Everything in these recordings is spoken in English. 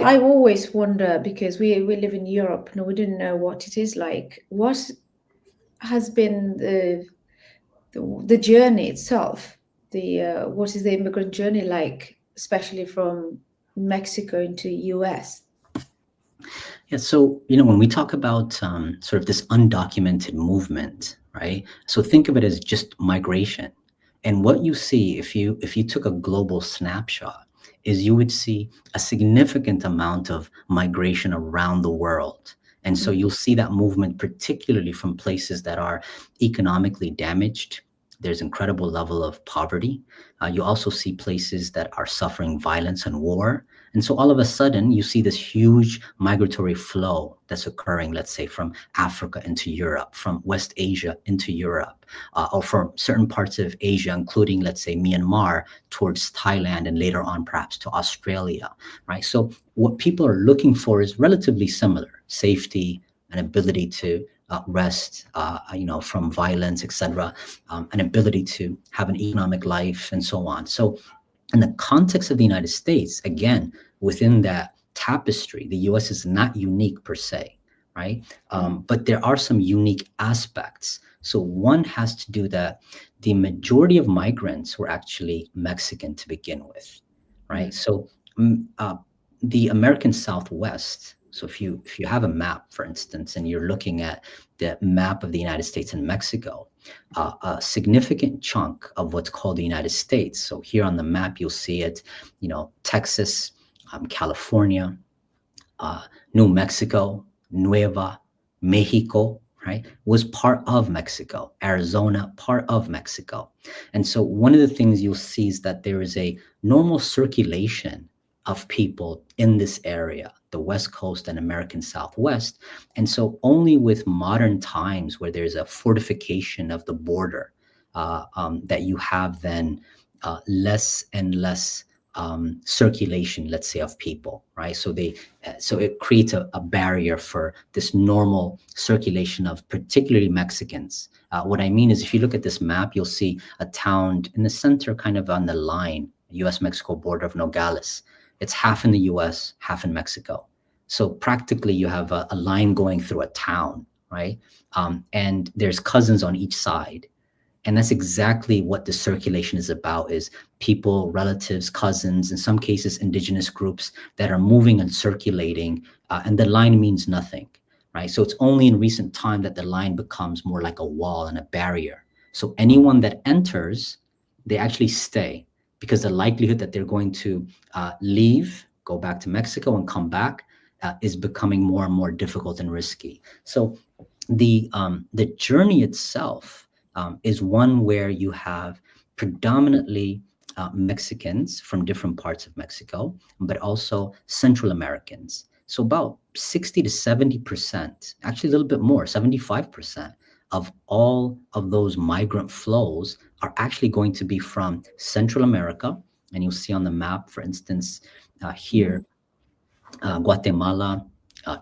I always wonder because we live in Europe and we didn't know what it is like. What has been the journey itself? The what is the immigrant journey like, especially from Mexico into US? Yeah, so when we talk about sort of this undocumented movement, right? So think of it as just migration, and what you see if you took a global snapshot is you would see a significant amount of migration around the world, and so you'll see that movement particularly from places that are economically damaged. There's incredible level of poverty. You also see places that are suffering violence and war. And so all of a sudden, you see this huge migratory flow that's occurring, let's say, from Africa into Europe, from West Asia into Europe, or from certain parts of Asia, including, let's say, Myanmar towards Thailand and later on perhaps to Australia, right? So what people are looking for is relatively similar: safety, an ability to rest, from violence, etc., an ability to have an economic life, and so on. So in the context of the United States, again, within that tapestry, the US is not unique per se, right? But there are some unique aspects. So one has to do that the majority of migrants were actually Mexican to begin with, right? So the American Southwest. So if you have a map, for instance, and you're looking at the map of the United States and Mexico, a significant chunk of what's called the United States. So here on the map, you'll see it, Texas, California, New Mexico, Nueva, Mexico, right, was part of Mexico. Arizona, part of Mexico. And so one of the things you'll see is that there is a normal circulation of people in this area, the West Coast and American Southwest. And so only with modern times where there's a fortification of the border that you have then less and less circulation, let's say, of people, right? So it creates a barrier for this normal circulation of particularly Mexicans. What I mean is, if you look at this map, you'll see a town in the center, kind of on the line, U.S.-Mexico border of Nogales. It's half in the U.S., half in Mexico. So practically, you have a line going through a town, right? And there's cousins on each side. And that's exactly what the circulation is about, is people, relatives, cousins, in some cases, indigenous groups that are moving and circulating, and the line means nothing, right? So it's only in recent time that the line becomes more like a wall and a barrier. So anyone that enters, they actually stay, because the likelihood that they're going to leave, go back to Mexico and come back is becoming more and more difficult and risky. So the journey itself is one where you have predominantly Mexicans from different parts of Mexico, but also Central Americans. So about 60 to 70%, actually a little bit more, 75% of all of those migrant flows are actually going to be from Central America. And you'll see on the map, for instance, here, Guatemala,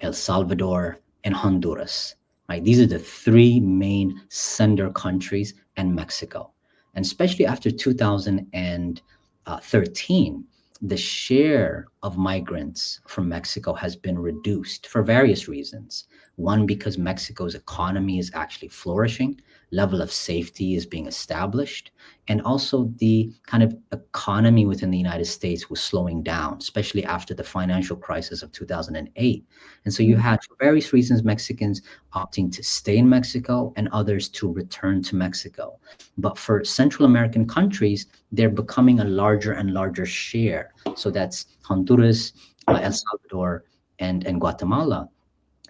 El Salvador, and Honduras. Right? These are the three main sender countries, and Mexico. And especially after 2013, the share of migrants from Mexico has been reduced for various reasons. One, because Mexico's economy is actually flourishing, level of safety is being established, and also the kind of economy within the United States was slowing down, especially after the financial crisis of 2008. And so you had, for various reasons, Mexicans opting to stay in Mexico and others to return to Mexico. But for Central American countries, they're becoming a larger and larger share. So that's Honduras, El Salvador, and Guatemala.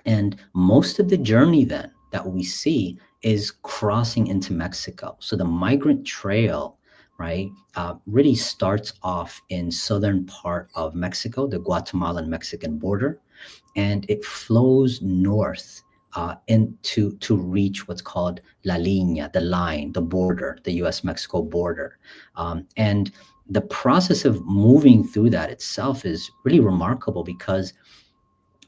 And most of the journey then that we see is crossing into Mexico. So the migrant trail, right, really starts off in southern part of Mexico, the Guatemalan Mexican border, and it flows north to reach what's called La Línea, the line, the border, the U.S.-Mexico border. And the process of moving through that itself is really remarkable, because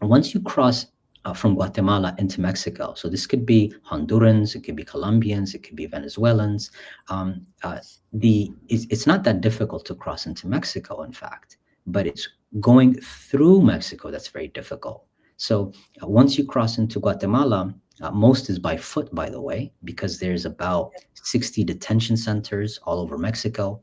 once you cross from Guatemala into Mexico, so this could be Hondurans, it could be Colombians, it could be Venezuelans. It's not that difficult to cross into Mexico, in fact, but it's going through Mexico, that's very difficult. So once you cross into Guatemala, most is by foot, by the way, because there's about 60 detention centers all over Mexico.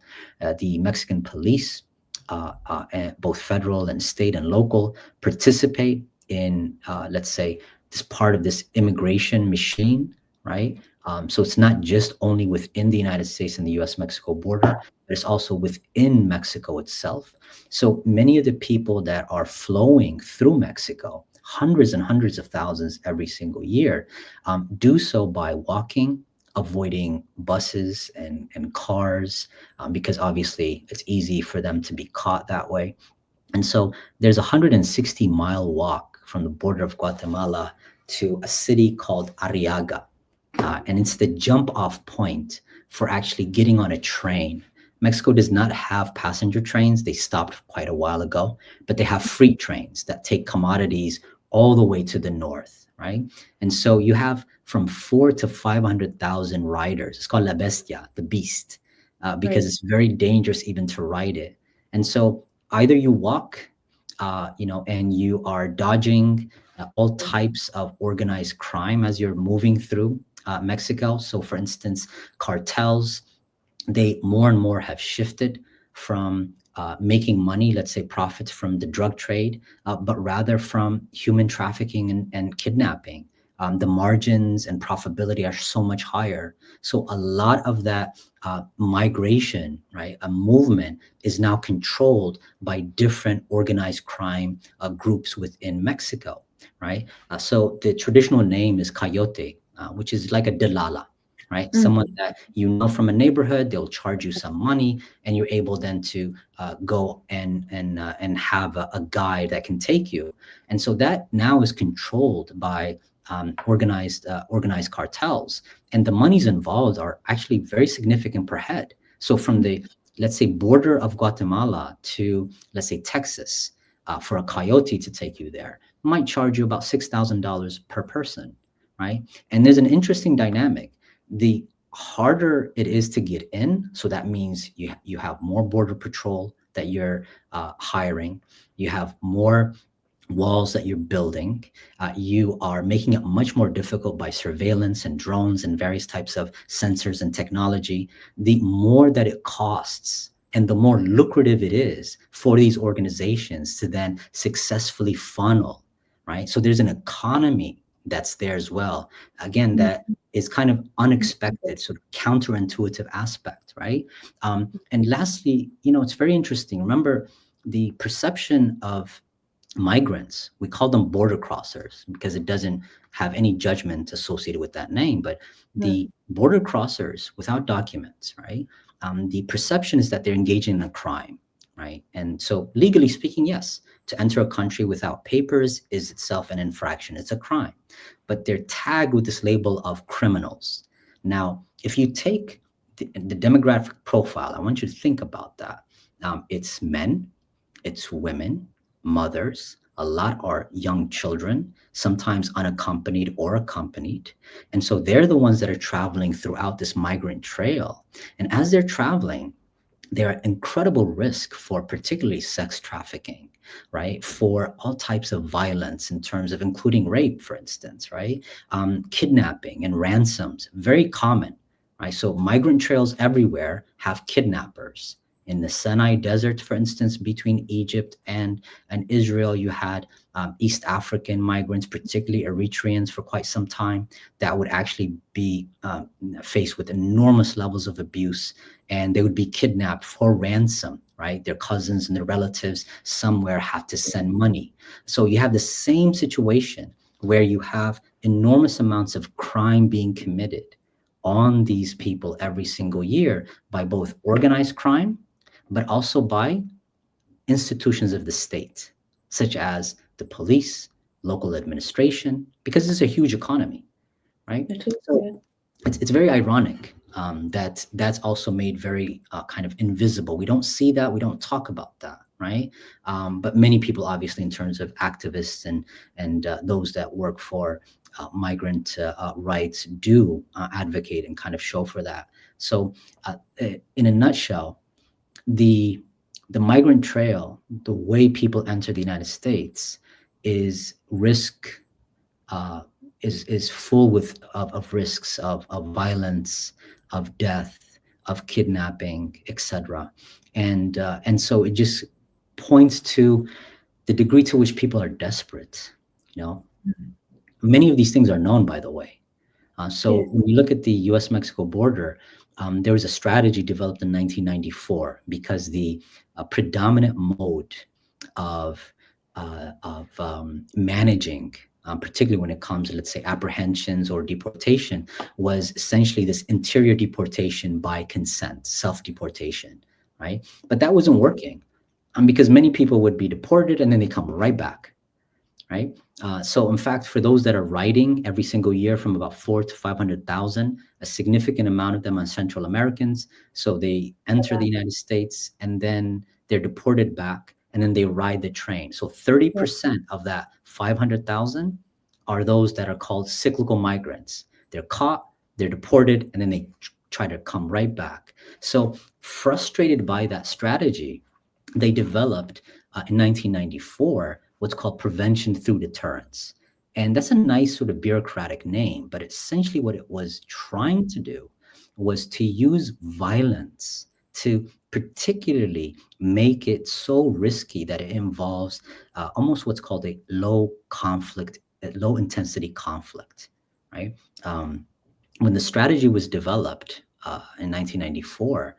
The Mexican police, and both federal and state and local, participate in, let's say, this part of this immigration machine, right? So it's not just only within the United States and the US-Mexico border, but it's also within Mexico itself. So many of the people that are flowing through Mexico, hundreds and hundreds of thousands every single year, do so by walking, avoiding buses and cars, because obviously it's easy for them to be caught that way. And so there's a 160-mile walk from the border of Guatemala to a city called Arriaga. And it's the jump off point for actually getting on a train. Mexico does not have passenger trains. They stopped quite a while ago, but they have freight trains that take commodities all the way to the north, right? And so you have from 4 to 500,000 riders. It's called La Bestia, the beast, because Right. it's very dangerous even to ride it. And so either you walk, and you are dodging all types of organized crime as you're moving through Mexico. So, for instance, cartels, they more and more have shifted from making money, let's say profits from the drug trade, but rather from human trafficking and kidnapping. The margins and profitability are so much higher. So a lot of that migration, right, a movement is now controlled by different organized crime groups within Mexico, right? So the traditional name is coyote, which is like a dalala, right? Someone Mm. that you know from a neighborhood, they'll charge you some money, and you're able then to go and have a guide that can take you. And so that now is controlled by organized cartels, and the monies involved are actually very significant per head. So from the, let's say, border of Guatemala to, let's say, Texas, for a coyote to take you there might charge you about $6,000 per person, right? And there's an interesting dynamic. The harder it is to get in, so that means you have more border patrol that you're hiring, you have more walls that you're building, you are making it much more difficult by surveillance and drones and various types of sensors and technology. The more that it costs and the more lucrative it is for these organizations to then successfully funnel, right? So there's an economy that's there as well. Again, Mm. that is kind of unexpected, sort of counterintuitive aspect, right? And lastly, it's very interesting. Remember, the perception of migrants, we call them border crossers because it doesn't have any judgment associated with that name, but Mm. the border crossers without documents, right? The perception is that they're engaging in a crime, right? And so legally speaking, yes, to enter a country without papers is itself an infraction, it's a crime, but they're tagged with this label of criminals. Now if you take the demographic profile, I want you to think about that. It's men, it's women, mothers. A lot are young children, sometimes unaccompanied or accompanied. And so they're the ones that are traveling throughout this migrant trail. And as they're traveling, they're at incredible risk for particularly sex trafficking, right? For all types of violence in terms of including rape, for instance, right? Kidnapping and ransoms, very common, right? So migrant trails everywhere have kidnappers. In the Sinai Desert, for instance, between Egypt and Israel, you had East African migrants, particularly Eritreans, for quite some time, that would actually be faced with enormous levels of abuse, and they would be kidnapped for ransom, right? Their cousins and their relatives somewhere have to send money. So you have the same situation where you have enormous amounts of crime being committed on these people every single year by both organized crime, but also by institutions of the state, such as the police, local administration, because it's a huge economy, right? It is, So yeah. it's very ironic that that's also made very kind of invisible. We don't see that. We don't talk about that, right? But many people, obviously, in terms of activists and those that work for migrant rights, do advocate and kind of show for that. So, in a nutshell, the the migrant trail, the way people enter the United States, is risk uh, is full of risks of violence, of death, of kidnapping, etc. And so it just points to the degree to which people are desperate. You know, many of these things are known, by the way. So Yes. when you look at the U.S.-Mexico border, there was a strategy developed in 1994 because the predominant mode of managing, particularly when it comes to, let's say, apprehensions or deportation, was essentially this interior deportation by consent, self-deportation, right? But that wasn't working, because many people would be deported and then they come right back, right? So, in fact, for those that are writing every single year, from about 4 to 500,000, a significant amount of them are Central Americans. So they enter the United States and then they're deported back, and then they ride the train. So Yes. 30% of that 500,000 are those that are called cyclical migrants. They're caught, they're deported, and then they try to come right back. So, frustrated by that strategy, they developed in 1994 what's called prevention through deterrence. And that's a nice sort of bureaucratic name, but essentially what it was trying to do was to use violence to particularly make it so risky that it involves almost what's called a low intensity conflict, right? Um, when the strategy was developed in 1994,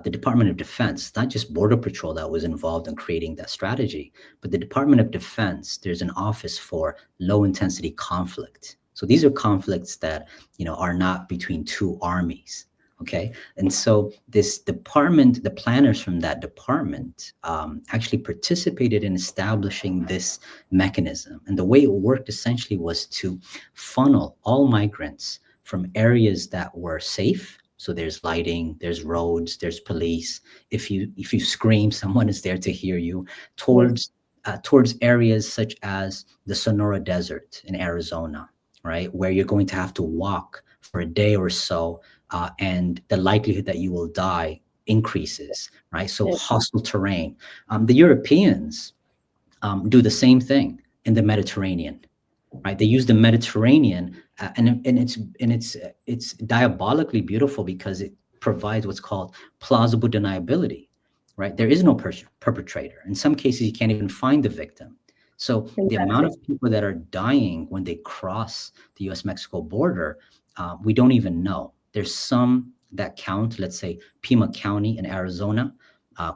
the Department of Defense, not just Border Patrol that was involved in creating that strategy, but the Department of Defense, there's an office for low intensity conflict. So these are conflicts that, are not between two armies. Okay. And so this department, the planners from that department actually participated in establishing this mechanism. And the way it worked essentially was to funnel all migrants from areas that were safe. So there's lighting, there's roads, there's police. If you scream, someone is there to hear you. Yes. Towards areas such as the Sonora Desert in Arizona, right, where you're going to have to walk for a day or so, and the likelihood that you will die increases, right? So Yes. hostile terrain. The Europeans do the same thing in the Mediterranean, right? They use the Mediterranean, and it's diabolically beautiful because it provides what's called plausible deniability, right? There is no perpetrator. In some cases, you can't even find the victim. So the amount Exactly. of people that are dying when they cross the U.S.-Mexico border, we don't even know. There's some that count, let's say Pima County in Arizona,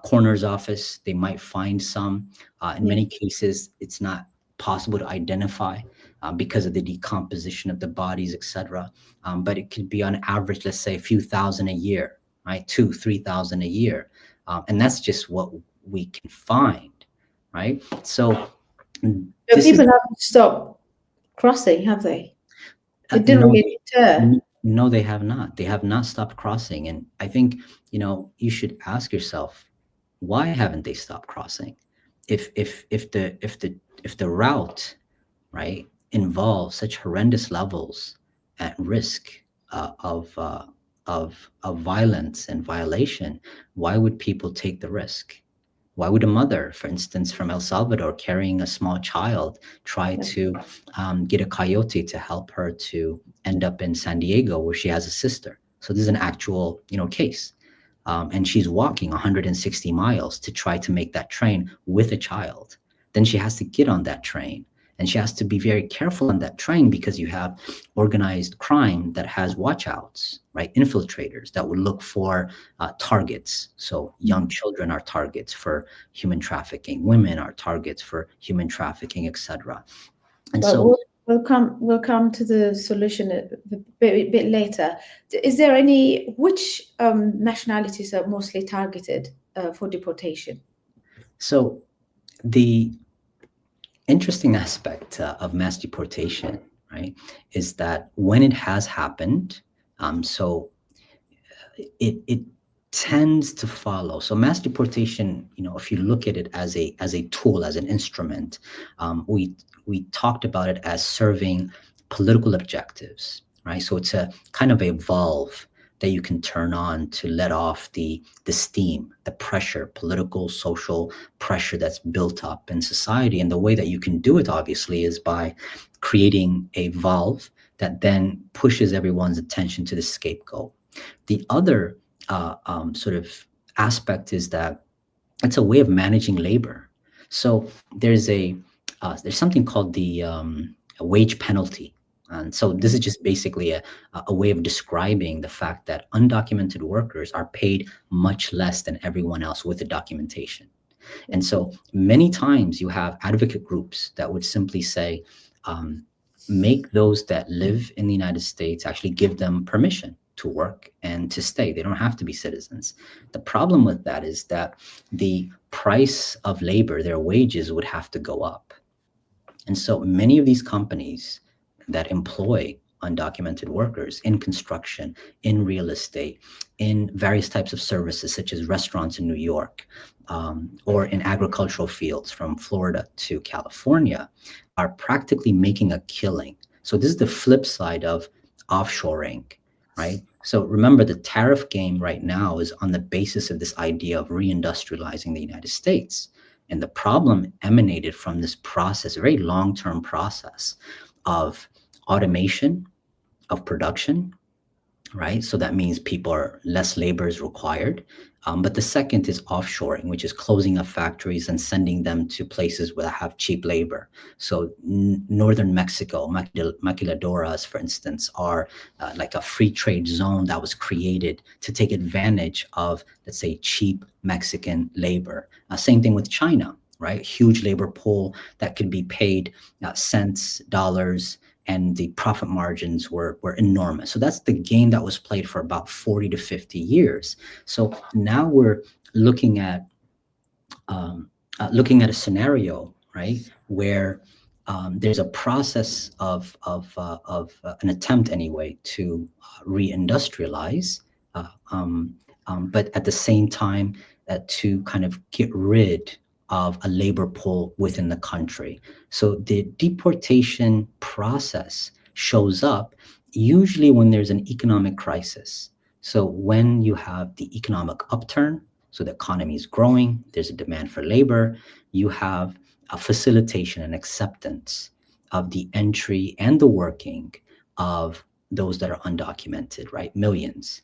coroner's office, they might find some. In Yes. many cases, it's not possible to identify because of the decomposition of the bodies, etc. But it could be on average, let's say a few thousand a year, right? 2, 3 thousand a year. And that's just what we can find, right? So But this is, people haven't stopped crossing, have they? It didn't no, really deter. no, they have not. They have not stopped crossing. And I think, you should ask yourself, why haven't they stopped crossing? If the route, right, involve such horrendous levels at risk of violence and violation, why would people take the risk? Why would a mother, for instance, from El Salvador carrying a small child try to get a coyote to help her to end up in San Diego where she has a sister? So this is an actual, case. And she's walking 160 miles to try to make that train with a child. Then she has to get on that train, and she has to be very careful on that train because you have organized crime that has watchouts, right? Infiltrators that would look for targets. So young children are targets for human trafficking, women are targets for human trafficking, etc. And But so, we'll come to the solution a bit later. Is there which nationalities are mostly targeted for deportation? so the interesting aspect of mass deportation, right, is that when it has happened, so it tends to follow. So mass deportation, if you look at it as a tool, as an instrument, we talked about it as serving political objectives, right? So it's a kind of a valve that you can turn on to let off the steam, the pressure, political, social pressure that's built up in society. And the way that you can do it, obviously, is by creating a valve that then pushes everyone's attention to the scapegoat. The other sort of aspect is that it's a way of managing labor. So there's something called the a wage penalty. And so this is just basically a way of describing the fact that undocumented workers are paid much less than everyone else with the documentation. And so many times you have advocate groups that would simply say, make those that live in the United States, actually give them permission to work and to stay. They don't have to be citizens. The problem with that is that the price of labor, their wages, would have to go up. And so many of these companies that employ undocumented workers in construction, in real estate, in various types of services, such as restaurants in New York, or in agricultural fields from Florida to California, are practically making a killing. So this is the flip side of offshoring, right? So remember, the tariff game right now is on the basis of this idea of reindustrializing the United States. And the problem emanated from this process, a very long-term process of automation of production, right? So that means less labor is required. But the second is offshoring, which is closing up factories and sending them to places where they have cheap labor. So northern Mexico, maquiladoras, for instance, are like a free trade zone that was created to take advantage of, let's say, cheap Mexican labor. Same thing with China, right? Huge labor pool that could be paid cents, dollars, and the profit margins were enormous. So that's the game that was played for about 40 to 50 years. So now we're looking at a scenario, right, where there's a process of an attempt anyway to reindustrialize, but at the same time to kind of get rid of a labor pool within the country. So the deportation process shows up usually when there's an economic crisis. So when you have the economic upturn, so the economy is growing, there's a demand for labor, you have a facilitation and acceptance of the entry and the working of those that are undocumented, right? Millions.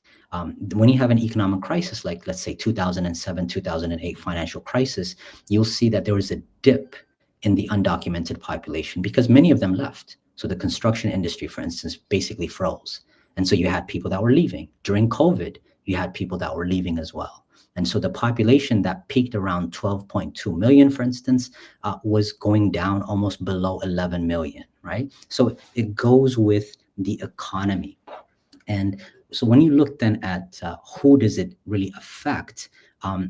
When you have an economic crisis, like let's say 2007, 2008 financial crisis, you'll see that there was a dip in the undocumented population because many of them left. So the construction industry, for instance, basically froze. And so you had people that were leaving. During COVID, you had people that were leaving as well. And so the population that peaked around 12.2 million, for instance, was going down almost below 11 million, right? So it goes with the economy. And so when you look then at who does it really affect,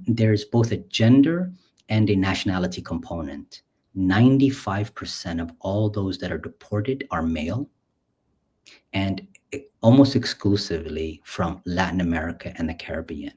there's both a gender and a nationality component. 95% of all those that are deported are male, and almost exclusively from Latin America and the Caribbean.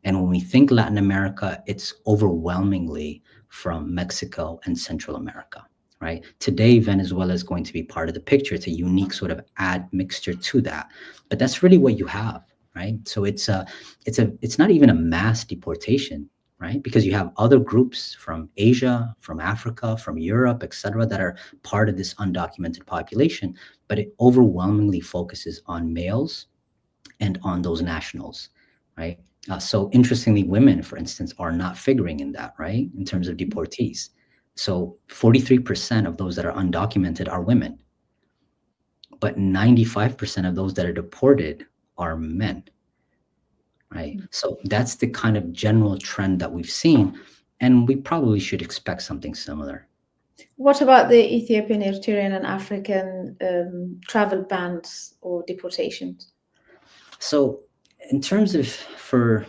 And when we think Latin America, it's overwhelmingly from Mexico and Central America, right? Today, Venezuela is going to be part of the picture. It's a unique sort of admixture to that, but that's really what you have, right? So it's not even a mass deportation, right? Because you have other groups from Asia, from Africa, from Europe, et cetera, that are part of this undocumented population, but it overwhelmingly focuses on males and on those nationals, right? So interestingly, women, for instance, are not figuring in that, right? In terms of deportees. So 43% of those that are undocumented are women, but 95% of those that are deported are men, right? So that's the kind of general trend that we've seen, and we probably should expect something similar. What about the Ethiopian, Eritrean, and African travel bans or deportations? So in terms of for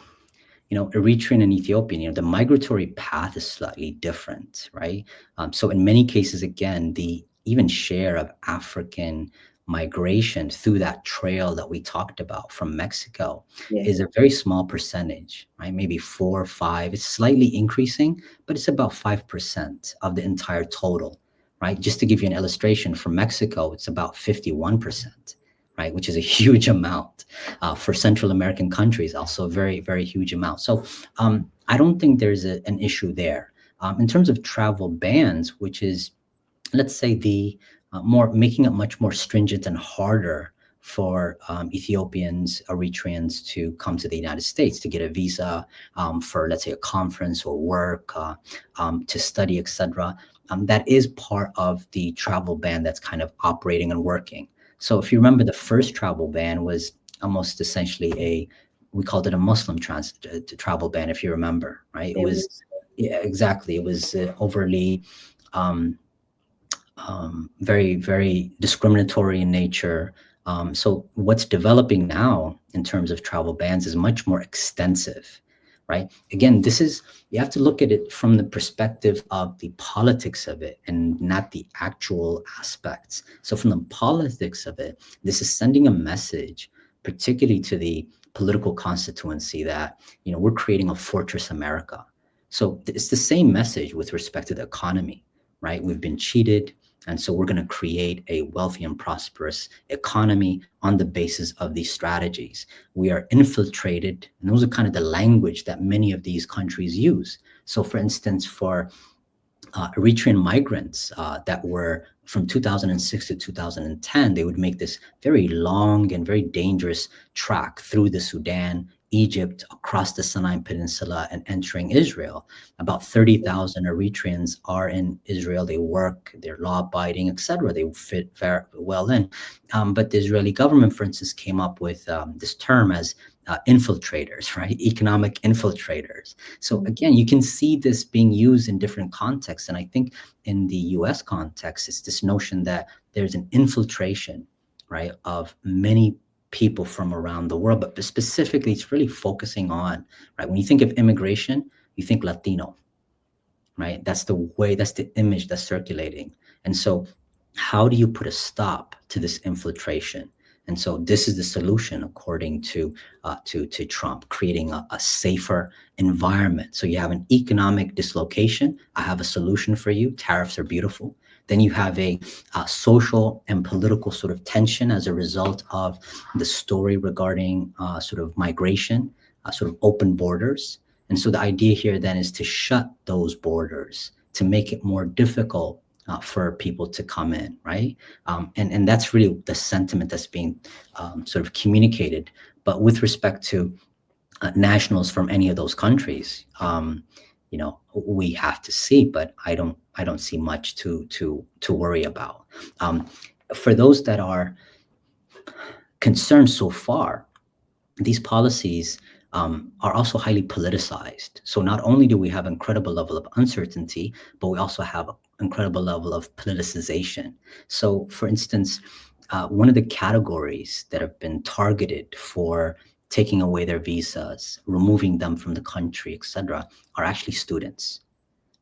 Eritrean and Ethiopian, the migratory path is slightly different, right? So in many cases, again, the even share of African migration through that trail that we talked about from Mexico is a very small percentage, right? Maybe 4 or 5. It's slightly increasing, but it's about 5% of the entire total, right? Just to give you an illustration, from Mexico, it's about 51%. right? Which is a huge amount for Central American countries, also a very, very huge amount. So I don't think there's an issue there. In terms of travel bans, which is, let's say, the more making it much more stringent and harder for Ethiopians, Eritreans to come to the United States to get a visa for, let's say, a conference or work, to study, etc. That is part of the travel ban that's kind of operating and working. So if you remember, the first travel ban was almost essentially we called it a Muslim travel ban, if you remember, right? It It was, was yeah, exactly. It was overly um, very, very discriminatory in nature. So what's developing now in terms of travel bans is much more extensive, right? Again, you have to look at it from the perspective of the politics of it and not the actual aspects. So from the politics of it, this is sending a message, particularly to the political constituency, that, we're creating a fortress America. So it's the same message with respect to the economy, right? We've been cheated. And so we're going to create a wealthy and prosperous economy on the basis of these strategies. We are infiltrated, and those are kind of the language that many of these countries use. So, for instance, for Eritrean migrants that were from 2006 to 2010, they would make this very long and very dangerous track through the Sudan, Egypt, across the Sinai Peninsula, and entering Israel. About 30,000 Eritreans are in Israel. They work, they're law-abiding, etc. They fit very well in. But the Israeli government, for instance, came up with this term as infiltrators, right? Economic infiltrators. So again, you can see this being used in different contexts. And I think in the US context, it's this notion that there's an infiltration, right, of many people from around the world, but specifically it's really focusing on, right, when you think of immigration, you think Latino, right? That's the image that's circulating. And so how do you put a stop to this infiltration? And so this is the solution, according to Trump, creating a safer environment. So you have an economic dislocation. I have a solution for you. Tariffs are beautiful. Then you have a social and political sort of tension as a result of the story regarding sort of migration, sort of open borders. And so the idea here then is to shut those borders, to make it more difficult for people to come in, right? And that's really the sentiment that's being sort of communicated. But with respect to nationals from any of those countries, we have to see. But I don't see much to worry about. For those that are concerned so far, these policies are also highly politicized. So not only do we have an incredible level of uncertainty, but we also have an incredible level of politicization. So, for instance, one of the categories that have been targeted for taking away their visas, removing them from the country, etc., are actually students,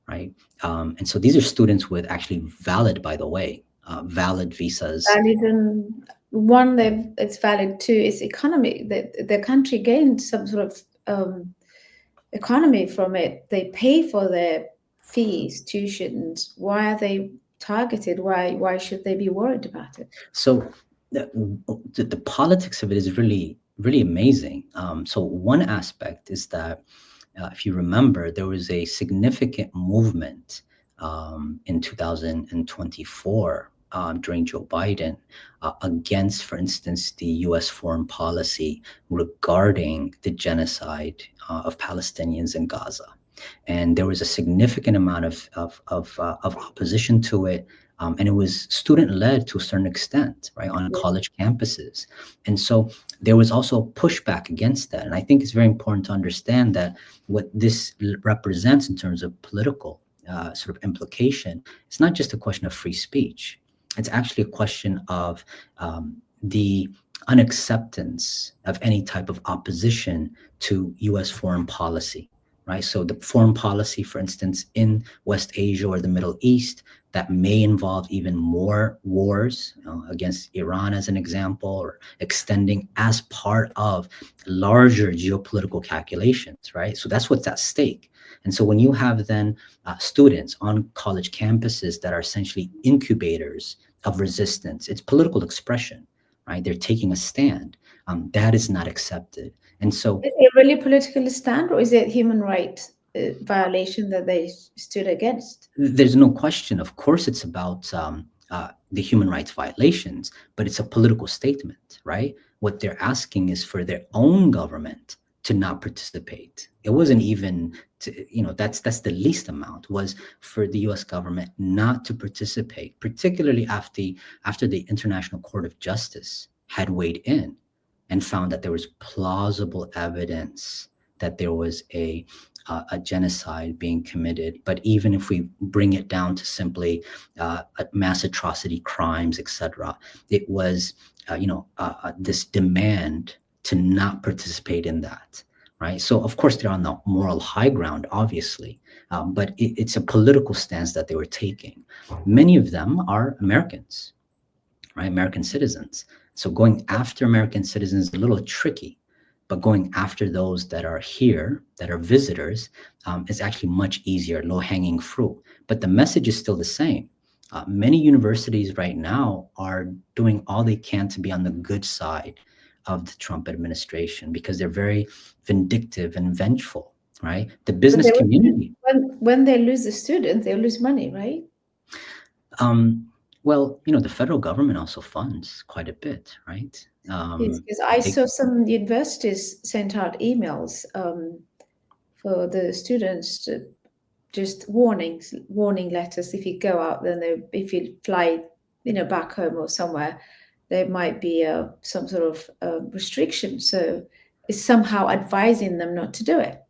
right? And so these are students with actually valid, by the way, valid visas. valid, and one that it's valid too is economy. The country gained some sort of economy from it. They pay for their fees, tuitions. Why are they targeted? Why should they be worried about it? So the politics of it is really, really amazing. So one aspect is that if you remember, there was a significant movement in 2024 during Joe Biden against, for instance, the U.S. foreign policy regarding the genocide of Palestinians in Gaza. And there was a significant amount of opposition to it. And it was student-led to a certain extent, right, on college campuses. And so there was also pushback against that. And I think it's very important to understand that what this represents in terms of political sort of implication, it's not just a question of free speech. It's actually a question of the unacceptance of any type of opposition to U.S. foreign policy, right? So the foreign policy, for instance, in West Asia or the Middle East, that may involve even more wars against Iran, as an example, or extending as part of larger geopolitical calculations, right? So that's what's at stake. And so when you have then students on college campuses that are essentially incubators of resistance, it's political expression, right? They're taking a stand. That is not accepted. And so Is it really political stand, or is it human rights violation that they stood against? there's no question. Of course, it's about the human rights violations, but it's a political statement, right? What they're asking is for their own government to not participate. It wasn't even that's the least amount, was for the U.S. government not to participate, particularly after the International Court of Justice had weighed in and found that there was plausible evidence that there was a genocide being committed. But even if we bring it down to simply mass atrocity crimes, etc., it was this demand to not participate in that. Right. So of course they're on the moral high ground, obviously, but it's a political stance that they were taking. Many of them are Americans, right? American citizens. So going after American citizens is a little tricky, but going after those that are here, that are visitors, is actually much easier, low hanging fruit. But the message is still the same. Many universities right now are doing all they can to be on the good side of the Trump administration because they're very vindictive and vengeful, right? The But business they community. when they lose a student, they lose money, right? Um, well, the federal government also funds quite a bit, right? Because I They saw some universities sent out emails for the students to just warning letters. If you go out, then if you fly, back home or somewhere, there might be some sort of restriction. So it's somehow advising them not to do it.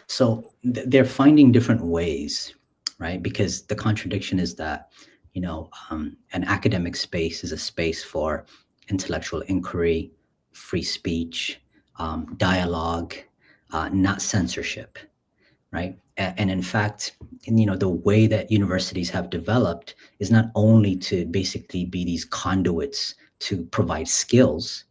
So they're finding different ways, right? Because the contradiction is that, an academic space is a space for intellectual inquiry, free speech, dialogue, not censorship, right? And in fact, the way that universities have developed is not only to basically be these conduits to provide skills,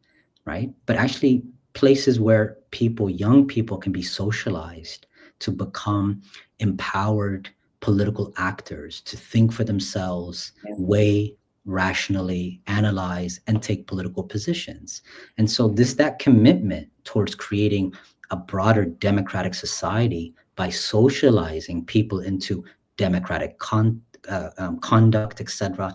right? But actually places where young people can be socialized to become empowered political actors, to think for themselves, Yeah. weigh rationally, analyze, and take political positions. And so that commitment towards creating a broader democratic society by socializing people into democratic conduct, etc.,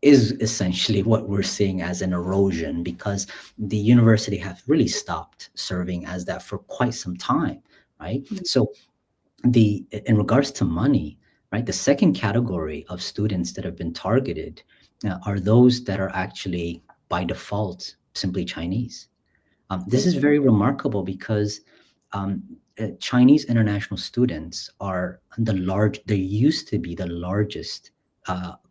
is essentially what we're seeing as an erosion, because the university has really stopped serving as that for quite some time, right? Mm. So in regards to money, right, the second category of students that have been targeted are those that are actually by default simply Chinese. This is Okay. very remarkable because Chinese international students they used to be the largest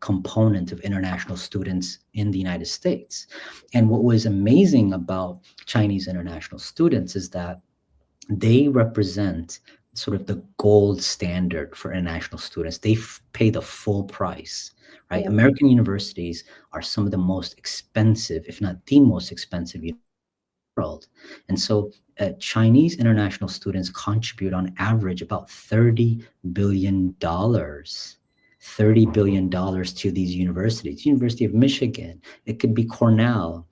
component of international students in the United States. And what was amazing about Chinese international students is that they represent sort of the gold standard for international students. They pay the full price, right? Yeah. American universities are some of the most expensive, if not the most expensive world. And so Chinese international students contribute on average about $30 billion. $30 billion to these universities. University of Michigan, it could be Cornell,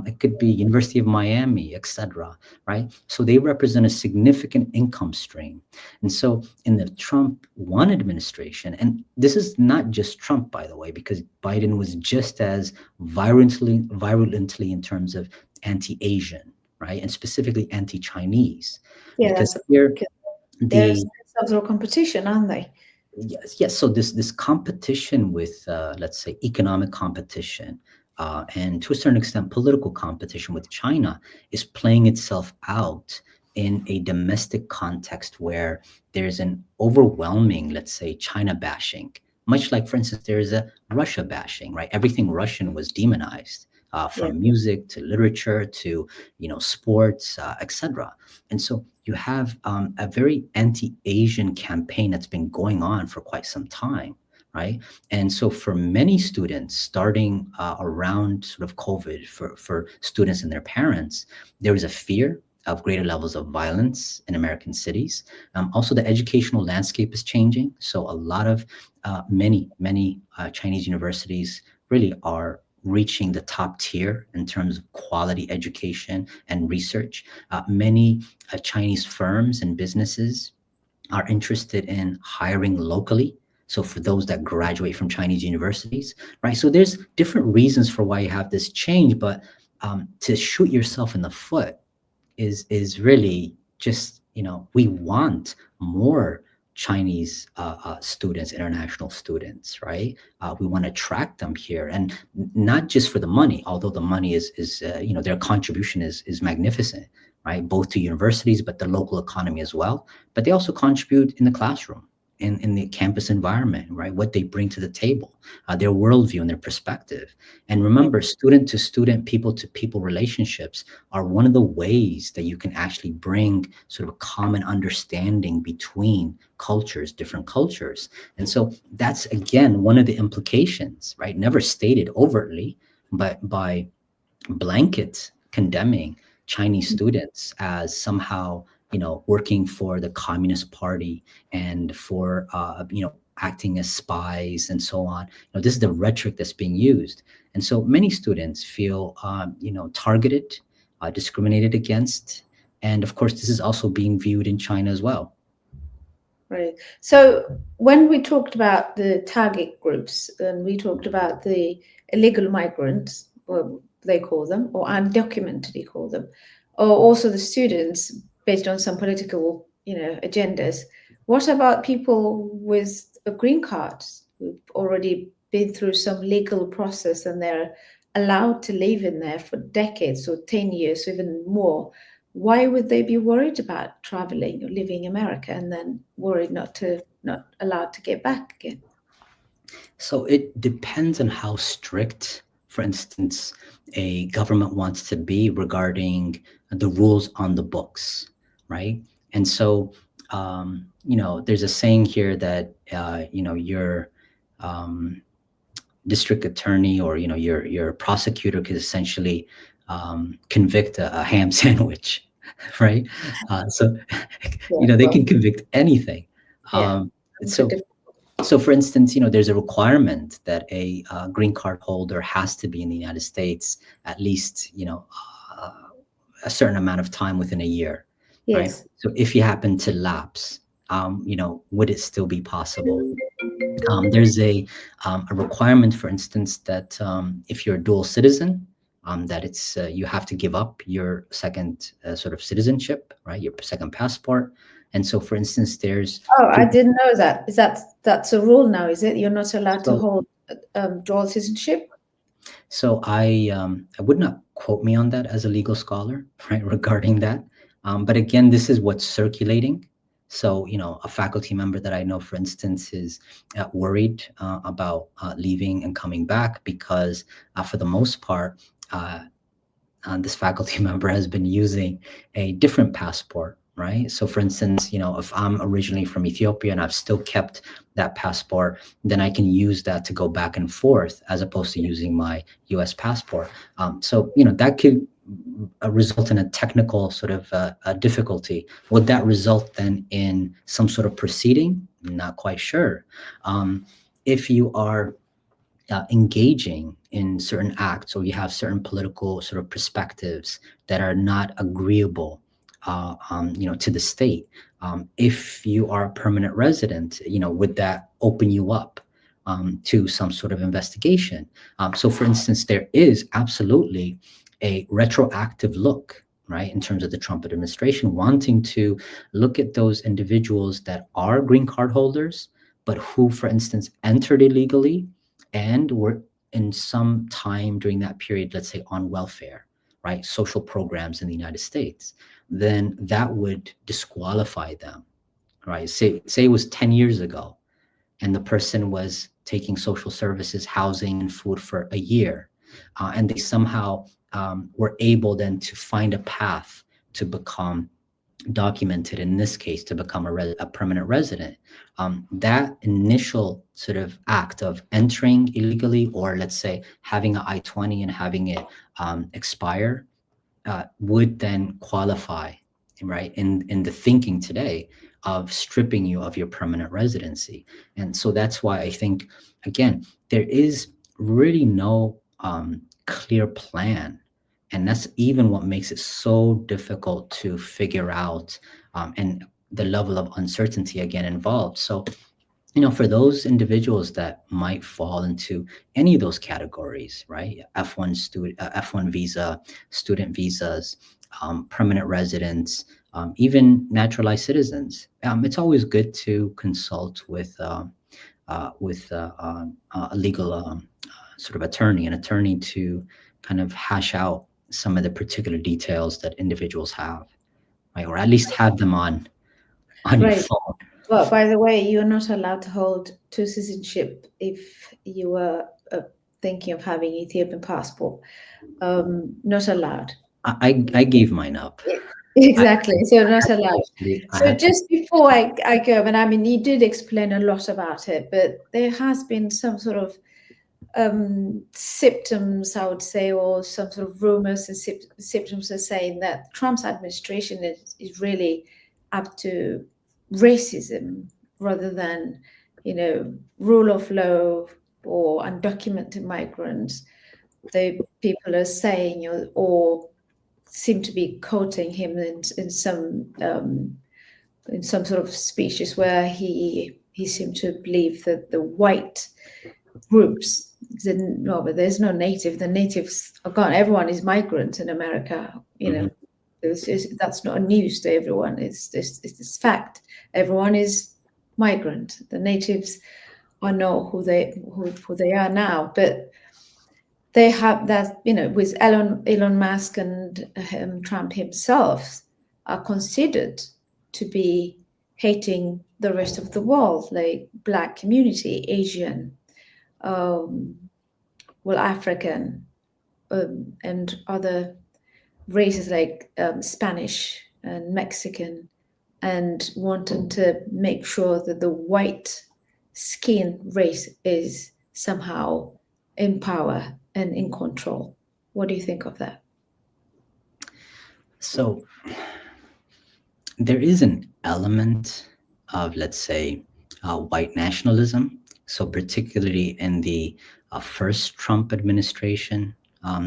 it could be University of Miami, etc. Right? So they represent a significant income stream. And so in the Trump one administration, and this is not just Trump, by the way, because Biden was just as virulently in terms of anti-Asian, right, and specifically anti-Chinese, Yeah, because that's here there's the some sort of competition, aren't they? yes. So this competition with, let's say, economic competition, and to a certain extent, political competition with China is playing itself out in a domestic context where there's an overwhelming, let's say, China bashing. Much like, for instance, there is a Russia bashing, right? Everything Russian was demonized, Yeah. from music to literature to sports, etc. And so you have a very anti-Asian campaign that's been going on for quite some time, right? And so for many students, starting around sort of COVID, for students and their parents, there was a fear of greater levels of violence in American cities. Also, the educational landscape is changing. So a lot of many Chinese universities really are reaching the top tier in terms of quality education and research. Many Chinese firms and businesses are interested in hiring locally. So for those that graduate from Chinese universities, right? So there's different reasons for why you have this change, but to shoot yourself in the foot is really just, we want more Chinese students, international students, right? We want to attract them here, and not just for the money, although the money is their contribution is magnificent, right? Both to universities, but the local economy as well. But they also contribute in the classroom, in the campus environment, right? What they bring to the table, their worldview and their perspective. And remember, student to student, people to people relationships are one of the ways that you can actually bring sort of a common understanding between cultures, different cultures. And so that's, again, one of the implications, right? Never stated overtly, but by blanket condemning Chinese students as somehow, working for the Communist Party and for, acting as spies and so on. This is the rhetoric that's being used. And so many students feel, targeted, discriminated against. And of course, this is also being viewed in China as well. Right. So when we talked about the target groups, and we talked about the illegal migrants, or they call them, or undocumented, they call them, or also the students based on some political, agendas. What about people with green cards who've already been through some legal process and they're allowed to live in there for decades or 10 years, even more? Why would they be worried about traveling or living in America and then worried not allowed to get back again? So it depends on how strict, for instance, a government wants to be regarding the rules on the books, right? And so, there's a saying here that, your district attorney, or your prosecutor could essentially convict a ham sandwich, right? So, they Well, can convict anything. yeah. So so, for instance, there's a requirement that a green card holder has to be in the United States at least, uh, a certain amount of time within a year, right? Yes. So, if you happen to lapse, would it still be possible? There's a requirement, for instance, that if you're a dual citizen, that it's you have to give up your second sort of citizenship, right? Your second passport. And so, for instance, there's Oh, I didn't know that. That's a rule now, is it? You're not allowed to so hold dual citizenship? So I would not quote me on that as a legal scholar, right, regarding that. But again, this is what's circulating. So, a faculty member that I know, for instance, is worried about leaving and coming back because, for the most part, this faculty member has been using a different passport, right? So, for instance, if I'm originally from Ethiopia and I've still kept that passport, then I can use that to go back and forth as opposed to using my US passport. So, that could result in a technical sort of a difficulty. Would that result then in some sort of proceeding? Not quite sure. If you are engaging in certain acts, or you have certain political sort of perspectives that are not agreeable, to the state. If you are a permanent resident, would that open you up to some sort of investigation? So, for instance, there is absolutely a retroactive look, right, in terms of the Trump administration wanting to look at those individuals that are green card holders, but who, for instance, entered illegally and were in some time during that period, let's say on welfare, right, social programs in the United States, then that would disqualify them, right? Say it was 10 years ago and the person was taking social services, housing, and food for a year, and they somehow were able then to find a path to become documented, in this case, to become a permanent resident. That initial sort of act of entering illegally, or let's say having an I-20 and having it expire, would then qualify, right, in the thinking today of stripping you of your permanent residency. And so that's why I think, again, there is really no clear plan. And that's even what makes it so difficult to figure out, and the level of uncertainty again involved. So, for those individuals that might fall into any of those categories, right? F1 visa, student visas, permanent residents, even naturalized citizens. It's always good to consult with a legal sort of attorney, an attorney to kind of hash out some of the particular details that individuals have, right? Or at least have them on your Right. phone. Well, by the way, you're not allowed to hold two citizenship if you were thinking of having Ethiopian passport. Not allowed. I gave mine up. I Exactly. So not allowed. I So had to. just before I go, and I mean, you did explain a lot about it, but there has been some sort of symptoms, I would say, or some sort of rumors and symptoms are saying that Trump's administration is really up to racism rather than, rule of law or undocumented migrants. The people are saying or seem to be quoting him in some sort of speeches where he seemed to believe that the white groups didn't know, but there's no native. The natives are gone. Everyone is migrant in America. Mhm. That's not news to everyone. It's fact. Everyone is migrant. The natives I know who they are now, but they have that, with Elon Musk and Trump himself are considered to be hating the rest of the world, like Black community, Asian, um, African, and other races like Spanish and Mexican, and wanting to make sure that the white skin race is somehow in power and in control. What do you think of that? So there is an element of, let's say, white nationalism. So particularly in the first Trump administration,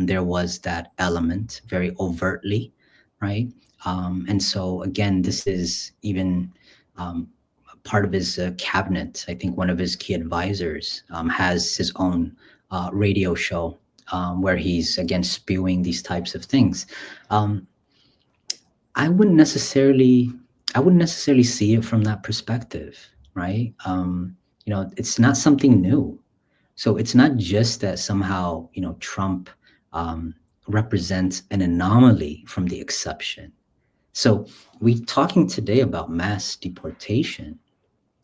there was that element very overtly, right? And so again, this is even part of his cabinet. I think one of his key advisors has his own radio show where he's again spewing these types of things. Um, I wouldn't necessarily I wouldn't necessarily see it from that perspective, right? It's not something new. So it's not just that somehow, Trump represents an anomaly from the exception. So we talking today about mass deportation,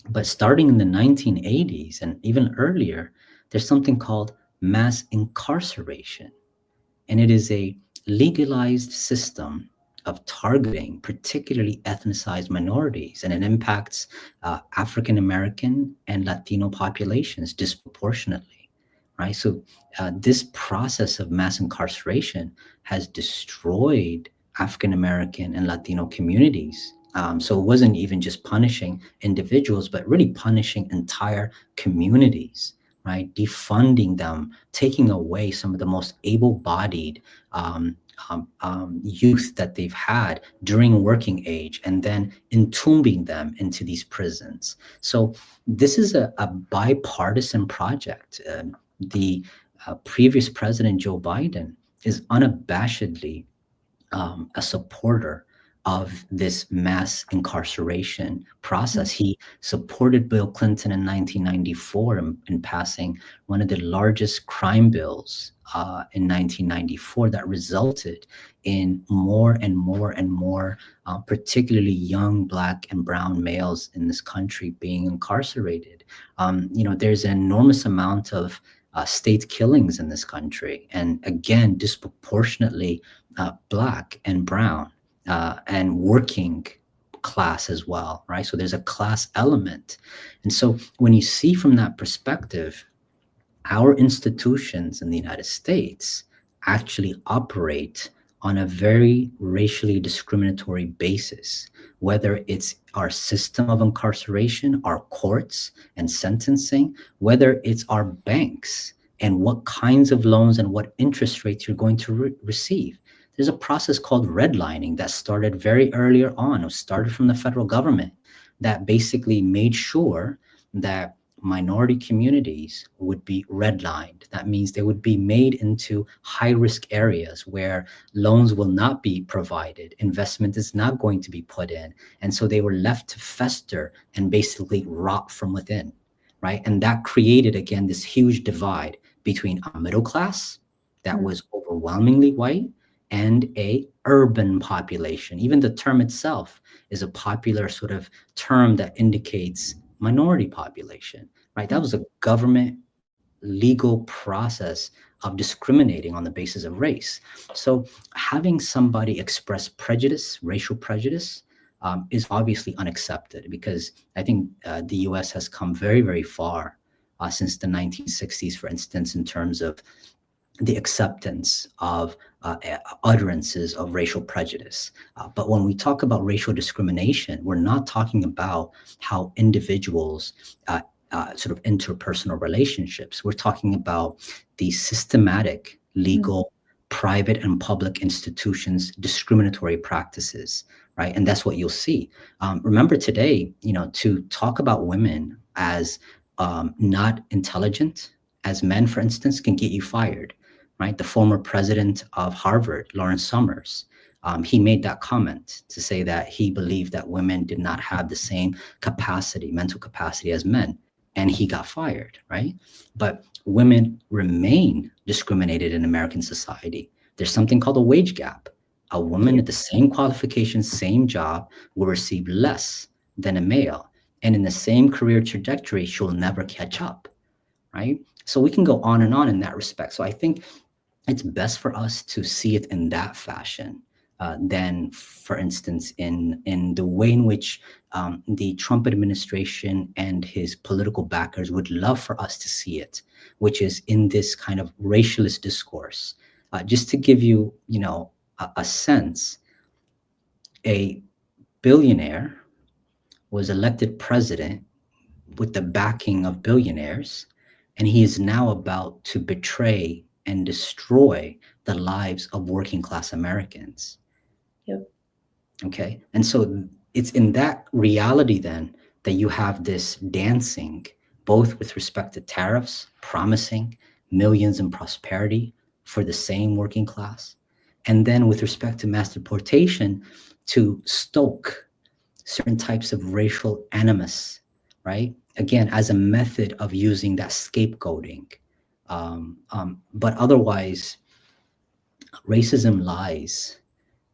but starting in the 1980s and even earlier, there's something called mass incarceration, and it is a legalized system of targeting particularly ethnicized minorities, and it impacts African American and Latino populations disproportionately, right? So this process of mass incarceration has destroyed African American and Latino communities. So it wasn't even just punishing individuals, but really punishing entire communities, right? Defunding them, taking away some of the most able-bodied youth that they've had during working age, and then entombing them into these prisons. So this is a bipartisan project. The previous president, Joe Biden, is unabashedly a supporter of this mass incarceration process. He supported Bill Clinton in 1994 in passing one of the largest crime bills in 1994 that resulted in more and more and more, particularly young Black and brown males in this country being incarcerated. There's an enormous amount of state killings in this country, and again, disproportionately Black and brown and working class as well, right? So there's a class element. And so when you see from that perspective, our institutions in the United States actually operate on a very racially discriminatory basis, whether it's our system of incarceration, our courts and sentencing, whether it's our banks and what kinds of loans and what interest rates you're going to receive. There's a process called redlining that started very earlier on. It started from the federal government that basically made sure that minority communities would be redlined. That means they would be made into high risk areas where loans will not be provided, investment is not going to be put in. And so they were left to fester and basically rot from within, right? And that created, again, this huge divide between a middle class that Mm. was overwhelmingly white and a urban population. Even the term itself is a popular sort of term that indicates minority population, right? That was a government legal process of discriminating on the basis of race. So having somebody express prejudice, racial prejudice, is obviously unaccepted, because I think the US has come very, very far since the 1960s, for instance, in terms of the acceptance of utterances of racial prejudice. But when we talk about racial discrimination, we're not talking about how individuals sort of interpersonal relationships. We're talking about the systematic, Mm. legal, private, and public institutions discriminatory practices, right? And that's what you'll see. Remember today, to talk about women as not intelligent as men, for instance, can get you fired, right? The former president of Harvard, Lawrence Summers, he made that comment to say that he believed that women did not have the same capacity, mental capacity as men, and he got fired, right? But women remain discriminated in American society. There's something called a wage gap. A woman Yeah. at the same qualifications, same job, will receive less than a male. And in the same career trajectory, she'll never catch up, right? So we can go on and on in that respect. So I think it's best for us to see it in that fashion than, for instance, in the way in which the Trump administration and his political backers would love for us to see it, which is in this kind of racialist discourse. Just to give you, a sense, a billionaire was elected president with the backing of billionaires, and he is now about to betray and destroy the lives of working class Americans. Yep. Okay. And so it's in that reality then that you have this dancing, both with respect to tariffs, promising millions in prosperity for the same working class, and then with respect to mass deportation to stoke certain types of racial animus, right? Again, as a method of using that scapegoating. But otherwise, racism lies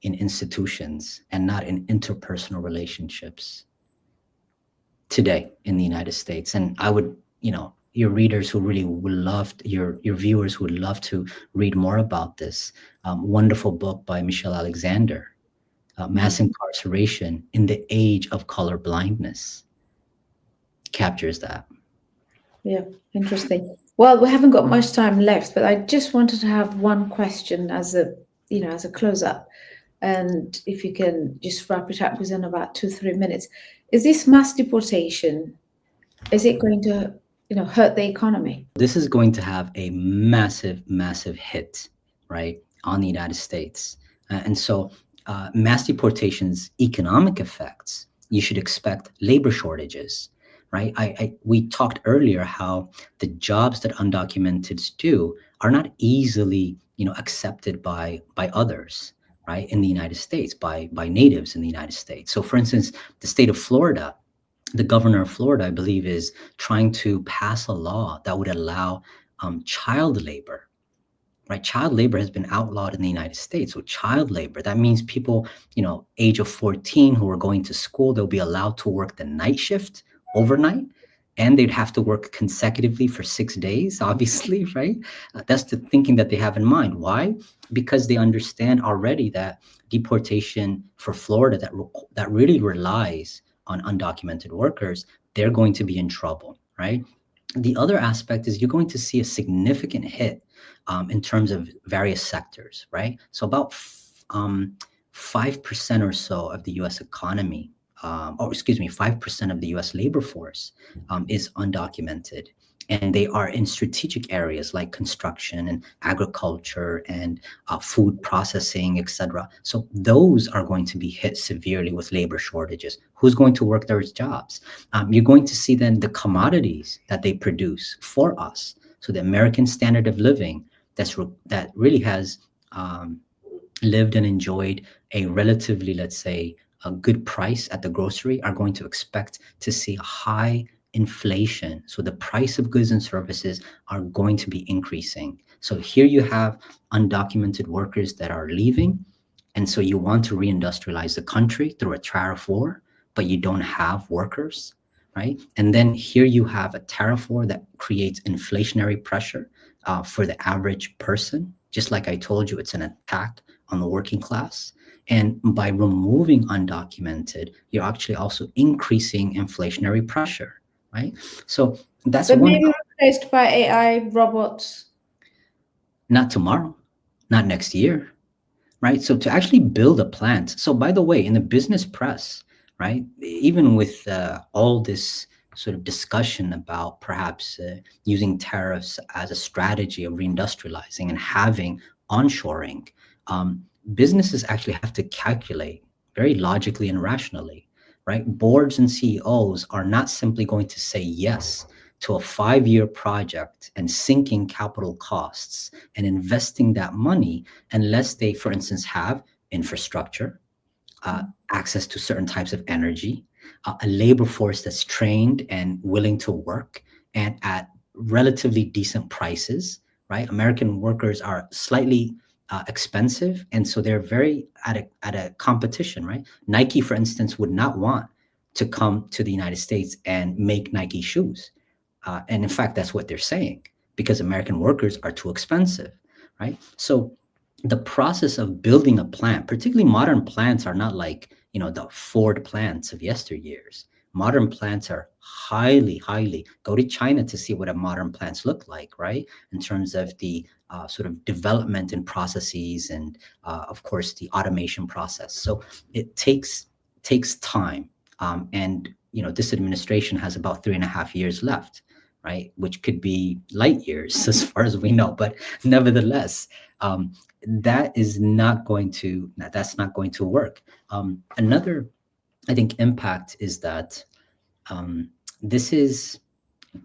in institutions and not in interpersonal relationships today in the United States. And I would, your readers who really would love, your viewers who would love to read more about this wonderful book by Michelle Alexander, Mass Incarceration in the Age of Color Blindness, captures that. Yeah, interesting. Well, we haven't got much time left, but I just wanted to have one question as a close up. And if you can just wrap it up within about 2-3 minutes. Is this mass deportation, is it going to, hurt the economy? This is going to have a massive, massive hit, right, on the United States. And so mass deportation's economic effects, you should expect labor shortages, right? We talked earlier how the jobs that undocumenteds do are not easily, accepted by others, right, in the United States, by natives in the United States. So for instance, the state of Florida, the governor of Florida, I believe, is trying to pass a law that would allow child labor, right? Child labor has been outlawed in the United States. So child labor, that means people, age of 14 who are going to school, they'll be allowed to work the night shift overnight, and they'd have to work consecutively for 6 days, obviously, right? That's the thinking that they have in mind. Why? Because they understand already that deportation for Florida that really relies on undocumented workers, they're going to be in trouble, right? The other aspect is you're going to see a significant hit in terms of various sectors, right? So about 5% or so of the U.S. economy, 5% of the U.S. labor force is undocumented. and they are in strategic areas like construction and agriculture and food processing, etc. So those are going to be hit severely with labor shortages. Who's going to work those jobs? You're going to see then the commodities that they produce for us. So the American standard of living that really has lived and enjoyed a relatively, let's say, a good price at the grocery are going to expect to see high inflation. So the price of goods and services are going to be increasing. So here you have undocumented workers that are leaving. And so you want to reindustrialize the country through a tariff war, but you don't have workers, right? And then here you have a tariff war that creates inflationary pressure for the average person. Just like I told you, it's an attack on the working class. And by removing undocumented, you're actually also increasing inflationary pressure, right? So that's But one. maybe replaced by AI robots. Not tomorrow, not next year, right? So to actually build a plant. So by the way, in the business press, right, even with all this sort of discussion about perhaps using tariffs as a strategy of reindustrializing and having onshoring, businesses actually have to calculate very logically and rationally, right? Boards and CEOs are not simply going to say yes to a 5-year project and sinking capital costs and investing that money unless they, for instance, have infrastructure, access to certain types of energy, a labor force that's trained and willing to work and at relatively decent prices, right? American workers are slightly expensive, and so they're very at a competition, right? Nike, for instance, would not want to come to the United States and make Nike shoes. And in fact, that's what they're saying because American workers are too expensive, right? So the process of building a plant, particularly modern plants, are not like, you know, the Ford plants of yesteryears. Modern plants are highly, go to China to see what a modern plants look like, right? In terms of the sort of development and processes and of course the automation process. So it takes time. And you know, this administration has about 3.5 years left, right? Which could be light years as far as we know, but nevertheless, that's not going to work. Another, I think, impact is that this is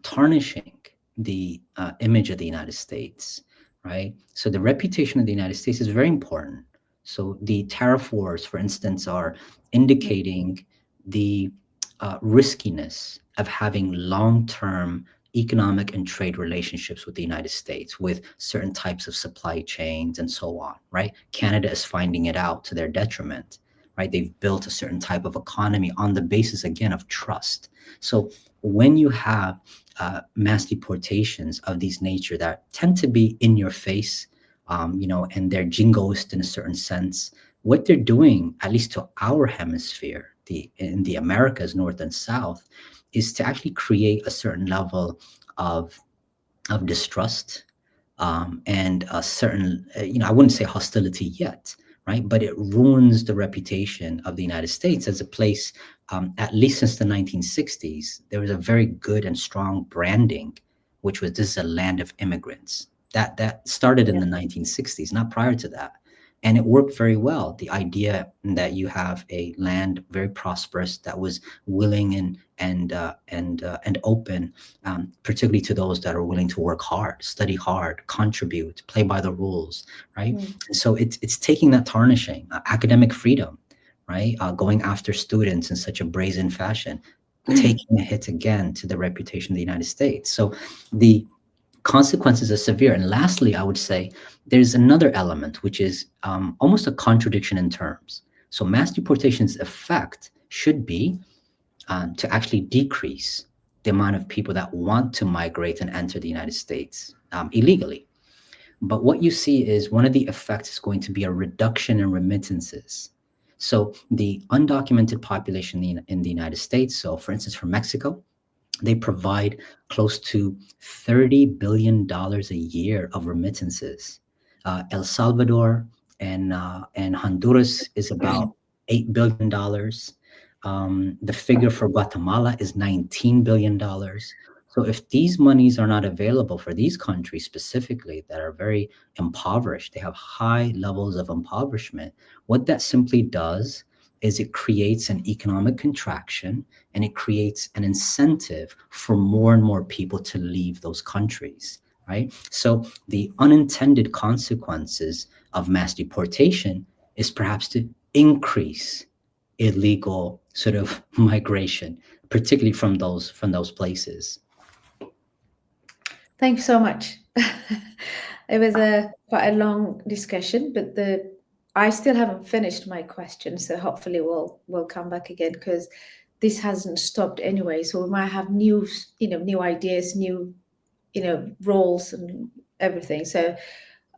tarnishing the image of the United States, right? So the reputation of the United States is very important. So the tariff wars, for instance, are indicating the riskiness of having long-term economic and trade relationships with the United States, with certain types of supply chains and so on, right? Canada is finding it out to their detriment, right? They've built a certain type of economy on the basis, again, of trust. So when you have mass deportations of these nature that tend to be in your face, you know, and they're jingoist in a certain sense, what they're doing, at least to our hemisphere, in the Americas, North and South, is to actually create a certain level of distrust and a certain, you know, I wouldn't say hostility yet, right? But it ruins the reputation of the United States as a place, at least since the 1960s, there was a very good and strong branding, which was this is a land of immigrants. That started in the 1960s, not prior to that. And it worked very well. The idea that you have a land very prosperous that was willing and open, particularly to those that are willing to work hard, study hard, contribute, play by the rules, right? And so it's taking that tarnishing, academic freedom, right? Going after students in such a brazen fashion, taking a hit again to the reputation of the United States. So the consequences are severe. And lastly, I would say there's another element, which is almost a contradiction in terms. So mass deportation's effect should be to actually decrease the amount of people that want to migrate and enter the United States illegally. But what you see is one of the effects is going to be a reduction in remittances. So the undocumented population in the United States, so for instance, from Mexico, they provide close to $30 billion a year of remittances. El Salvador and Honduras is about $8 billion. The figure for Guatemala is $19 billion. So if these monies are not available for these countries specifically that are very impoverished, they have high levels of impoverishment, what that simply does is it creates an economic contraction, and it creates an incentive for more and more people to leave those countries, right? So the unintended consequences of mass deportation is perhaps to increase illegal sort of migration, particularly from those places. Thanks so much. It was quite a long discussion, but I still haven't finished my question, so hopefully we'll come back again, because this hasn't stopped anyway. So we might have new ideas, new roles and everything. So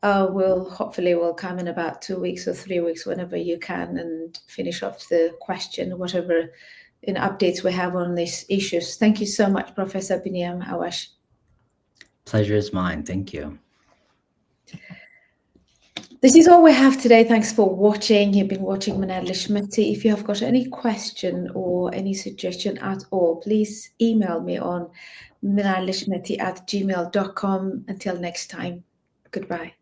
we'll come in about 2 weeks or 3 weeks, whenever you can, and finish off the question, whatever updates we have on these issues. Thank you so much, Professor Beniam Awash. Pleasure is mine. Thank you. This is all we have today. Thanks for watching. You've been watching Menalesh Meti. If you have got any question or any suggestion at all, please email me on menaleshmeti@gmail.com. Until next time, goodbye.